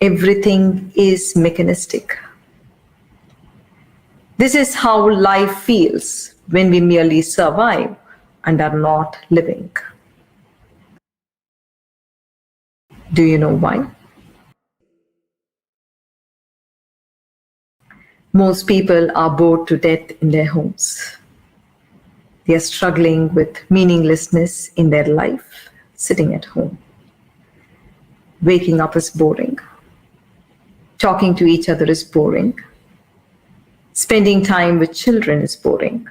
Everything is mechanistic. This is how life feels when we merely survive and are not living. Do you know why? Most people are bored to death in their homes. They are struggling with meaninglessness in their life, sitting at home. Waking up is boring. Talking to each other is boring. Spending time with children is boring.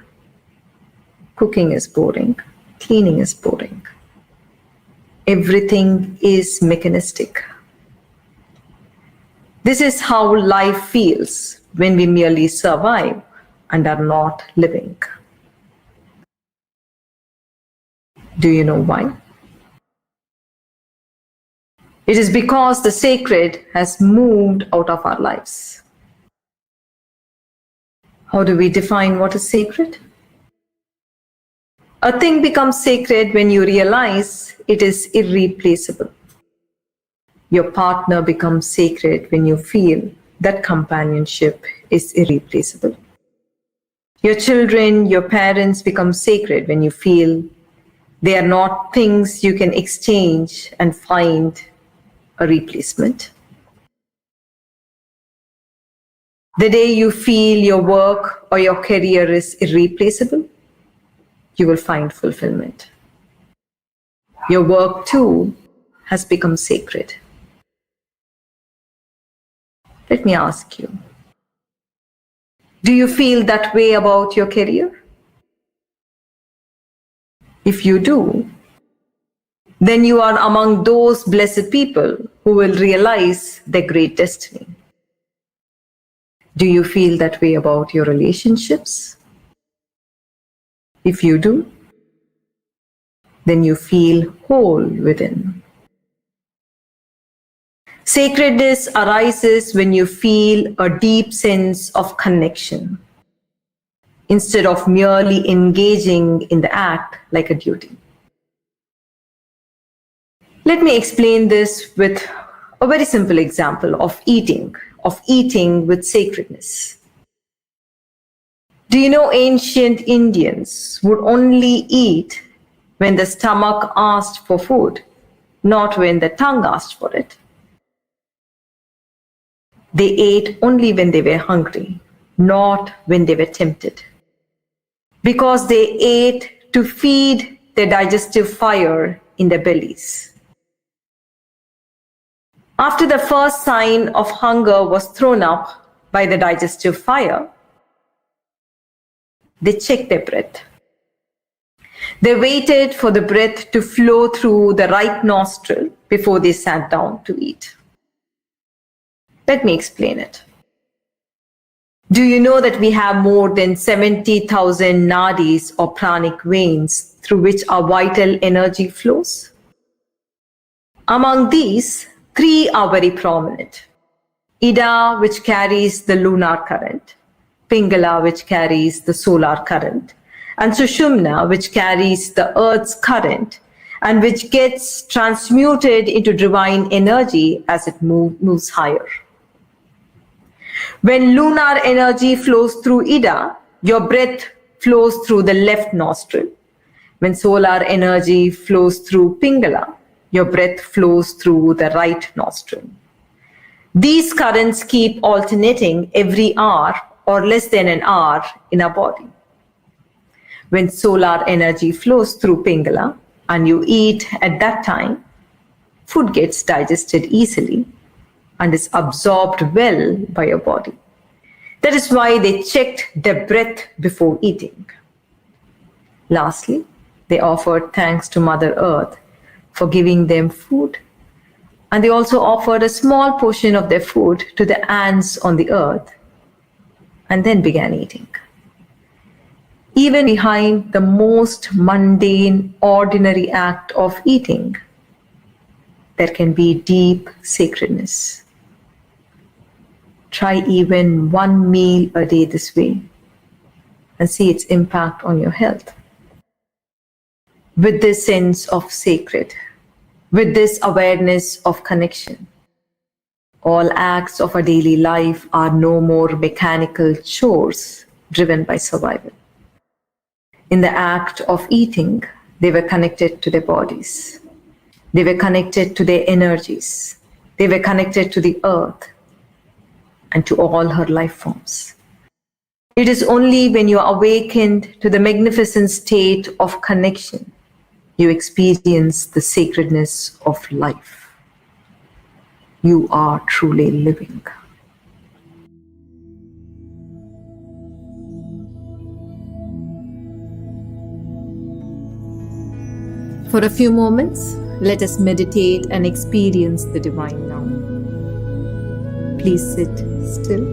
Cooking is boring. Cleaning is boring. Everything is mechanistic. This is how life feels when we merely survive and are not living. Do you know why? It is because the sacred has moved out of our lives. How do we define what is sacred? A thing becomes sacred when you realize it is irreplaceable. Your partner becomes sacred when you feel that companionship is irreplaceable. Your children, your parents become sacred when you feel they are not things you can exchange and find a replacement. The day you feel your work or your career is irreplaceable, you will find fulfillment. Your work too has become sacred. Let me ask you, do you feel that way about your career? If you do, then you are among those blessed people who will realize their great destiny. Do you feel that way about your relationships? If you do, then you feel whole within. Sacredness arises when you feel a deep sense of connection, instead of merely engaging in the act like a duty. Let me explain this with a very simple example of eating with sacredness. Do you know ancient Indians would only eat when the stomach asked for food, not when the tongue asked for it? They ate only when they were hungry, not when they were tempted. Because they ate to feed their digestive fire in their bellies. After the first sign of hunger was thrown up by the digestive fire, they checked their breath. They waited for the breath to flow through the right nostril before they sat down to eat. Let me explain it. Do you know that we have more than 70,000 nadis or pranic veins through which our vital energy flows? Among these, 3 are very prominent. Ida, which carries the lunar current, Pingala, which carries the solar current, and Sushumna, which carries the earth's current and which gets transmuted into divine energy as it moves higher. When lunar energy flows through Ida, your breath flows through the left nostril. When solar energy flows through Pingala, your breath flows through the right nostril. These currents keep alternating every hour or less than an hour in our body. When solar energy flows through Pingala and you eat at that time, food gets digested easily and is absorbed well by your body. That is why they checked their breath before eating. Lastly, they offered thanks to Mother Earth for giving them food, and they also offered a small portion of their food to the ants on the earth, and then began eating. Even behind the most mundane, ordinary act of eating, there can be deep sacredness. Try even one meal a day this way and see its impact on your health. With this sense of sacred, with this awareness of connection, All acts of our daily life are no more mechanical chores driven by survival. In the act of eating, they were connected to their bodies. They were connected to their energies. They were connected to the earth and to all her life forms. It is only when you are awakened to the magnificent state of connection you experience the sacredness of life. You are truly living. For a few moments, let us meditate and experience the divine now. Please sit still.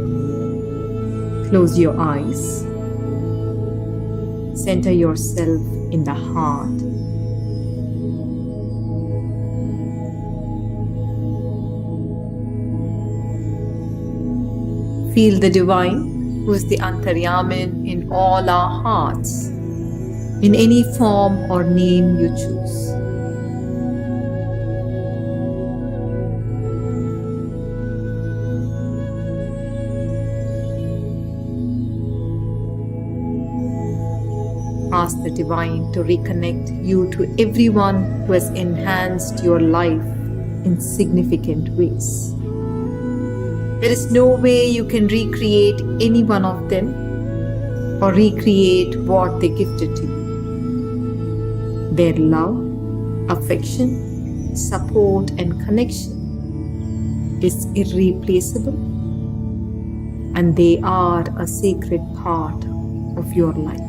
Close your eyes. Center yourself in the heart. Feel the divine, who is the Antaryamin in all our hearts, in any form or name you choose. Ask the divine to reconnect you to everyone who has enhanced your life in significant ways. There is no way you can recreate any one of them or recreate what they gifted to you. Their love, affection, support, and connection is irreplaceable, and they are a sacred part of your life.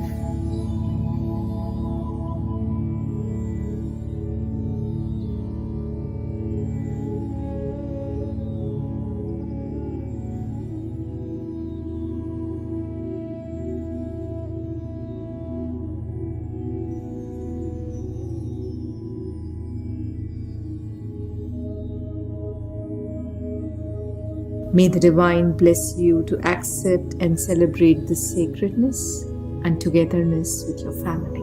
May the divine bless you to accept and celebrate this sacredness and togetherness with your family.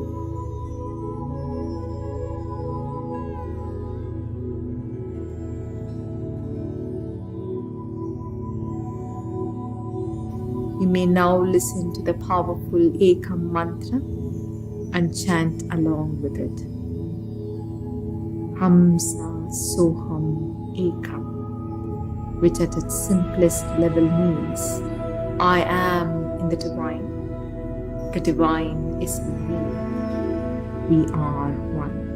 You may now listen to the powerful Ekam mantra and chant along with it. Hamsa Soham Ekam, which at its simplest level means, I am in the divine is in me, we are one.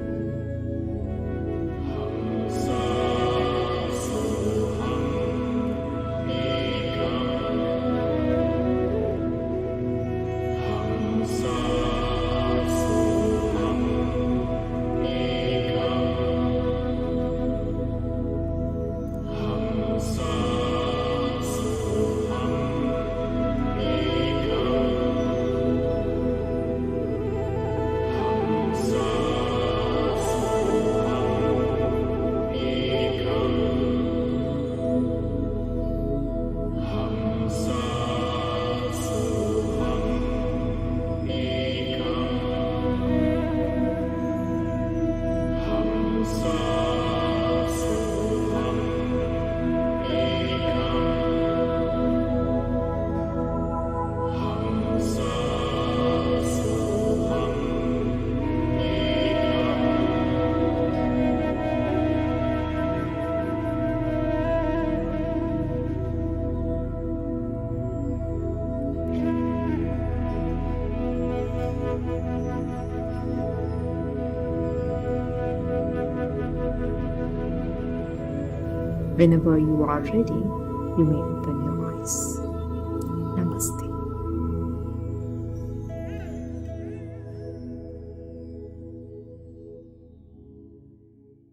Whenever you are ready, you may open your eyes. Namaste.